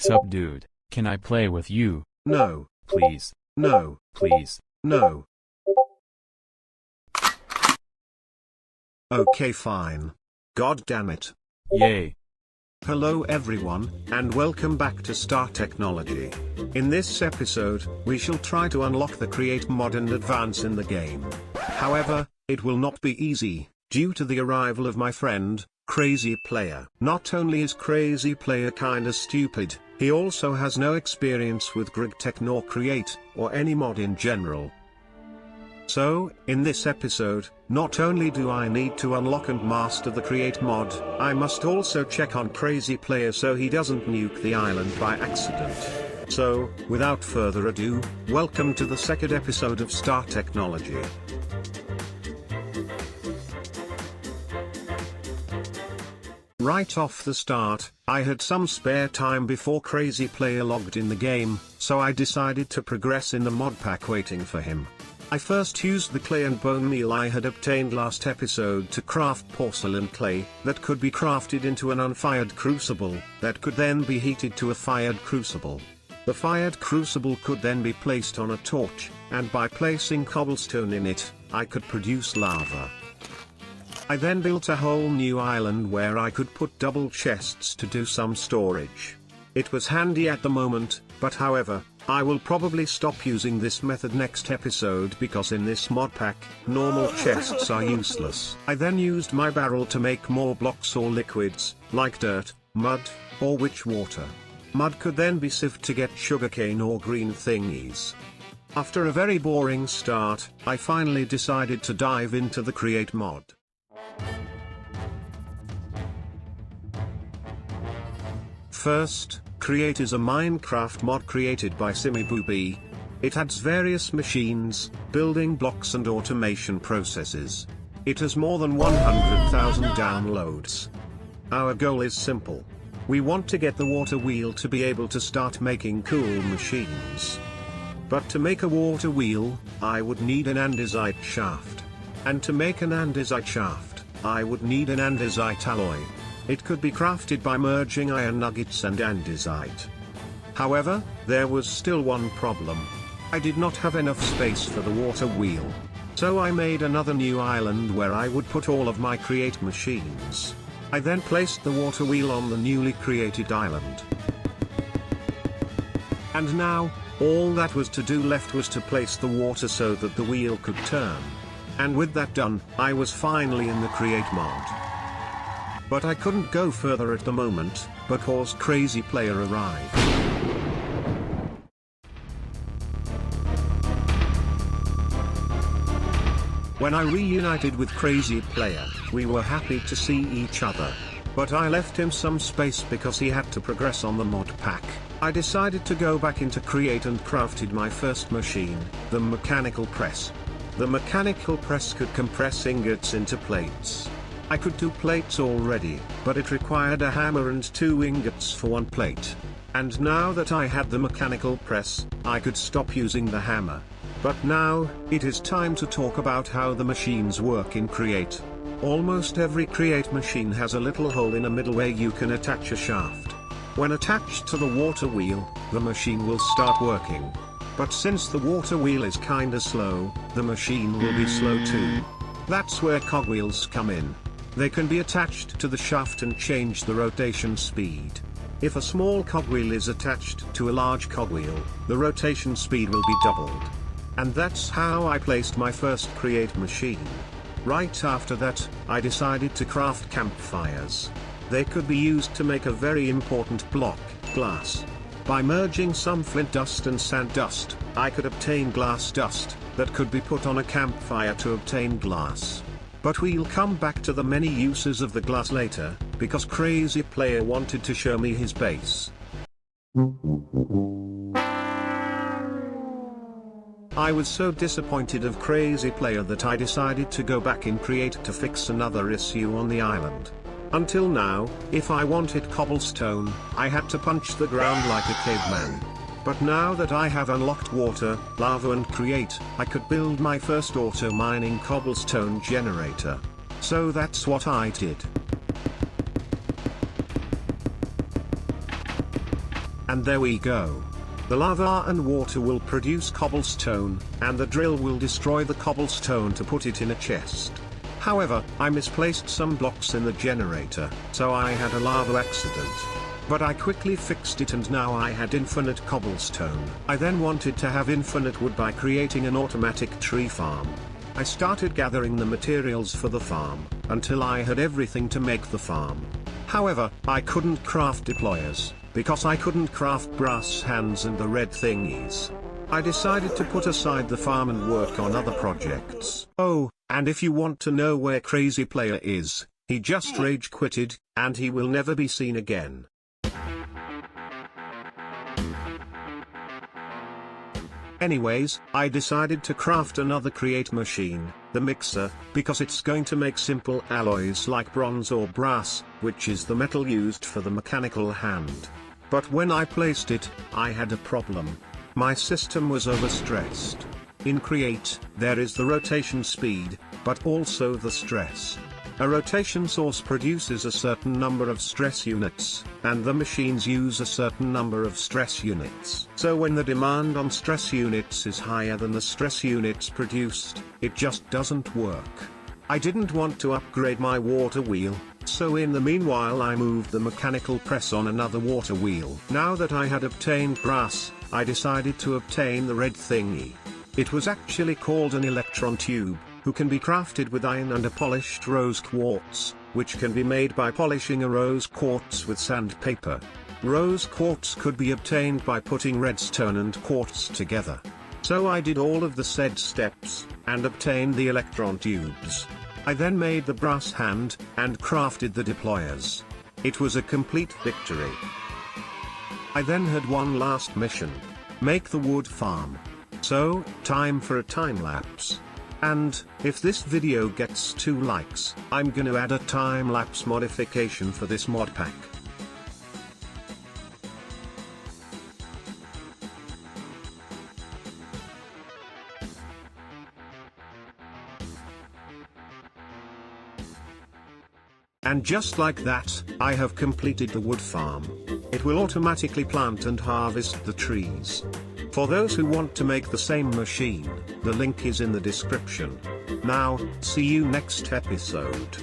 Sup dude, can I play with you? No. Please. No. Please. No. Okay, fine. God damn it. Yay. Hello everyone, and welcome back to Star Technology. In this episode, we shall try to unlock the Create mod and advance in the game. However, it will not be easy, due to the arrival of my friend, Crazy Player. Not only is Crazy Player kinda stupid, he also has no experience with GregTech nor Create, or any mod in general. So, in this episode, not only do I need to unlock and master the Create mod, I must also check on Crazy Player so he doesn't nuke the island by accident. So, without further ado, welcome to the second episode of Star Technology. Right off the start, I had some spare time before Crazy Player logged in the game, so I decided to progress in the mod pack waiting for him. I first used the clay and bone meal I had obtained last episode to craft porcelain clay that could be crafted into an unfired crucible that could then be heated to a fired crucible. The fired crucible could then be placed on a torch, and by placing cobblestone in it, I could produce lava. I then built a whole new island where I could put double chests to do some storage. It was handy at the moment, but however, I will probably stop using this method next episode because in this mod pack, normal chests are useless. I then used my barrel to make more blocks or liquids, like dirt, mud, or witch water. Mud could then be sieved to get sugarcane or green thingies. After a very boring start, I finally decided to dive into the Create mod. First, Create is a Minecraft mod created by SimiBooby. It adds various machines, building blocks and automation processes. It has more than 100,000 downloads. Our goal is simple. We want to get the water wheel to be able to start making cool machines. But to make a water wheel, I would need an andesite shaft. And to make an andesite shaft, I would need an andesite alloy. It could be crafted by merging iron nuggets and andesite. However, there was still one problem. I did not have enough space for the water wheel. So I made another new island where I would put all of my Create machines. I then placed the water wheel on the newly created island. And now, all that was to do left was to place the water so that the wheel could turn. And with that done, I was finally in the Create mod. But I couldn't go further at the moment, because Crazy Player arrived. When I reunited with Crazy Player, we were happy to see each other. But I left him some space because he had to progress on the mod pack. I decided to go back into Create and crafted my first machine, the mechanical press. The mechanical press could compress ingots into plates. I could do plates already, but it required a hammer and 2 ingots for 1 plate. And now that I had the mechanical press, I could stop using the hammer. But now, it is time to talk about how the machines work in Create. Almost every Create machine has a little hole in the middle where you can attach a shaft. When attached to the water wheel, the machine will start working. But since the water wheel is kinda slow, the machine will be slow too. That's where cogwheels come in. They can be attached to the shaft and change the rotation speed. If a small cogwheel is attached to a large cogwheel, the rotation speed will be doubled. And that's how I placed my first Create machine. Right after that, I decided to craft campfires. They could be used to make a very important block, glass. By merging some flint dust and sand dust, I could obtain glass dust that could be put on a campfire to obtain glass. But we'll come back to the many uses of the glass later, because Crazy Player wanted to show me his base. I was so disappointed of Crazy Player that I decided to go back in Create to fix another issue on the island. Until now, if I wanted cobblestone, I had to punch the ground like a caveman. But now that I have unlocked water, lava and Create, I could build my first auto-mining cobblestone generator. So that's what I did. And there we go. The lava and water will produce cobblestone, and the drill will destroy the cobblestone to put it in a chest. However, I misplaced some blocks in the generator, so I had a lava accident. But I quickly fixed it and now I had infinite cobblestone. I then wanted to have infinite wood by creating an automatic tree farm. I started gathering the materials for the farm, until I had everything to make the farm. However, I couldn't craft deployers, because I couldn't craft brass hands and the red thingies. I decided to put aside the farm and work on other projects. Oh, and if you want to know where Crazy Player is, he just rage quitted, and he will never be seen again. Anyways, I decided to craft another create machine, the mixer, because it's going to make simple alloys like bronze or brass, which is the metal used for the mechanical hand. But when I placed it, I had a problem. My system was overstressed. In create, there is the rotation speed, but also the stress. A rotation source produces a certain number of stress units, and the machines use a certain number of stress units. So when the demand on stress units is higher than the stress units produced, it just doesn't work. I didn't want to upgrade my water wheel, so in the meanwhile I moved the mechanical press on another water wheel. Now that I had obtained brass, I decided to obtain the red thingy. It was actually called an electron tube, who can be crafted with iron and a polished rose quartz, which can be made by polishing a rose quartz with sandpaper. Rose quartz could be obtained by putting redstone and quartz together. So I did all of the said steps, and obtained the electron tubes. I then made the brass hand, and crafted the deployers. It was a complete victory. I then had one last mission. Make the wood farm. So, time for a time lapse. And, if this video gets 2 likes, I'm gonna add a time-lapse modification for this mod pack. And just like that, I have completed the wood farm. It will automatically plant and harvest the trees. For those who want to make the same machine, the link is in the description. Now, see you next episode.